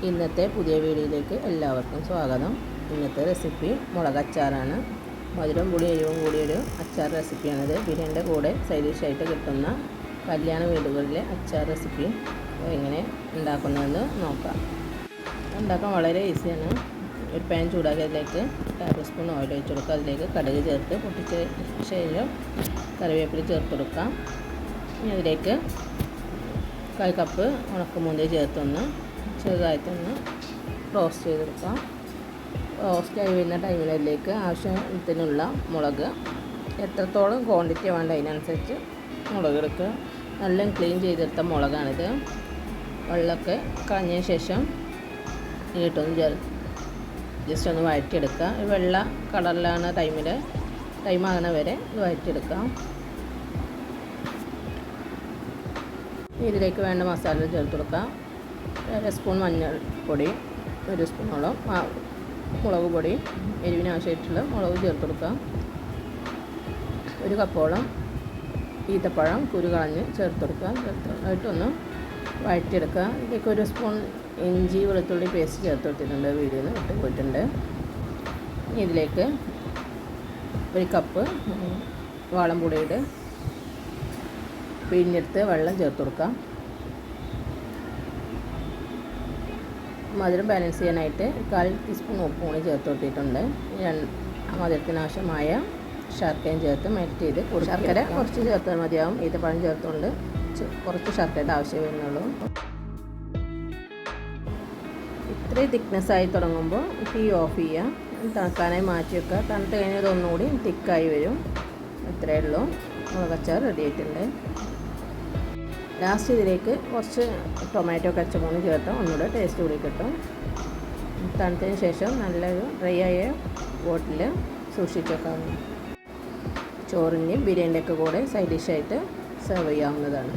ഇന്നത്തെ പുതിയ വീഡിയോയിലേക്ക് എല്ലാവർക്കും സ്വാഗതം. ഇന്നത്തെ റെസിപ്പി മുളകച്ചാറാണ്. മധുരം പുളി എരിവും കൂടിയൊരു അച്ചാർ റെസിപ്പിയാണിത്. ബിരിയാണിയുടെ കൂടെ സൈഡ് ഡിഷായിട്ട് കിട്ടുന്ന കല്യാണ വീടുകളിലെ അച്ചാർ റെസിപ്പി എങ്ങനെ ഉണ്ടാക്കുന്നതെന്ന് നോക്കാം. ഉണ്ടാക്കാൻ വളരെ ഈസിയാണ്. ഒരു പാൻ ചൂടാക്കി അതിലേക്ക് ടേബിൾ സ്പൂൺ ഓയിൽ ഒഴിച്ച് കൊടുക്കുക. അതിലേക്ക് കടുക് ചേർത്ത് പൊട്ടിച്ച ശേഷം കറിവേപ്പില ചേർത്ത് കൊടുക്കാം. ഇനി അതിലേക്ക് 1 കപ്പ് ഉണക്കമുന്തിരി ചേർത്തൊന്ന് ചെറുതായിട്ടൊന്ന് റോസ്റ്റ് ചെയ്തെടുക്കാം. റോസ്റ്റായി വരുന്ന ടൈമിലേക്ക് ആവശ്യത്തിനുള്ള മുളക് എത്രത്തോളം ക്വാണ്ടിറ്റി വേണ്ട അതിനനുസരിച്ച് മുളക് എടുക്കുക. നല്ല ക്ലീൻ ചെയ്തെടുത്ത മുളകാണിത്. വെള്ളമൊക്കെ കളഞ്ഞതിന് ശേഷം ഇട്ടൊന്ന് ജസ്റ്റ് ഒന്ന് വഴറ്റിയെടുക്കുക. വെള്ള കളറിലാണ് ടൈമാകുന്ന വരെ ഇത് വഴറ്റിയെടുക്കാം. ഇതിലേക്ക് വേണ്ട മസാല ചേർത്ത് കൊടുക്കാം. 1 സ്പൂൺ മഞ്ഞൾപ്പൊടി, 1 സ്പൂണോളം മുളക് പൊടി, എരിവിനാവശ്യമായിട്ടുള്ള മുളക് ചേർത്ത് കൊടുക്കാം. 1 കപ്പോളം ഈത്തപ്പഴം കുരു കളഞ്ഞ് ചേർത്ത് കൊടുക്കുക. ചേർത്തായിട്ടൊന്ന് വഴറ്റിയെടുക്കുക. ഇതിലേക്ക് 1 സ്പൂൺ ഇഞ്ചി വെളുത്തുള്ളി പേസ്റ്റ് ചേർത്ത് കൊടുത്തിട്ടുണ്ട്. വീഡിയോയിൽ ഇട്ട് പോയിട്ടുണ്ട്. ഇതിലേക്ക് 1 കപ്പ് വാളംപുളിയുടെ പിഴിഞ്ഞെടുത്ത് വെള്ളം ചേർത്ത് കൊടുക്കാം. മധുരം ബാലൻസ് ചെയ്യാനായിട്ട് 1/4 ടീസ്പൂൺ ഉപ്പും കൂടി ചേർത്ത് കൊടുത്തിട്ടുണ്ട്. മധുരത്തിനാവശ്യമായ ശർക്കരയും ചേർത്ത് മെൽറ്റ് ചെയ്ത് ശർക്കര കുറച്ച് ചേർത്താൽ മതിയാവും. ഈത്തപ്പഴം ചേർത്തുകൊണ്ട് കുറച്ച് ശർക്കരയുടെ ആവശ്യം വരുന്നുള്ളൂ. ഇത്രയും തിക്നെസ്സായി തുടങ്ങുമ്പോൾ തീ ഓഫ് ചെയ്യുക. തണുക്കാനായി മാറ്റി വെക്കുക. തണുത്ത് കഴിഞ്ഞാൽ ഇതൊന്നുകൂടി തിക്കായി വരും. ഇത്രയേ ഉള്ളൂ. മുളകച്ചാർ റെഡി ആയിട്ടുണ്ട്. ലാസ്റ്റ് ഇതിലേക്ക് കുറച്ച് ടൊമാറ്റോ കച്ചമൂന്ന് ചേർത്താൽ ഒന്നുകൂടെ ടേസ്റ്റ് കൂടി കിട്ടും. തണുത്തതിന് ശേഷം നല്ലൊരു ഡ്രൈ ആയ ബോട്ടിൽ സൂക്ഷിച്ച് വെക്കാവുന്ന ചോറിൻ്റെയും ബിരിയാണിൻ്റെയൊക്കെ കൂടെ സൈഡ് ഡിഷായിട്ട് സെർവ് ചെയ്യാവുന്നതാണ്.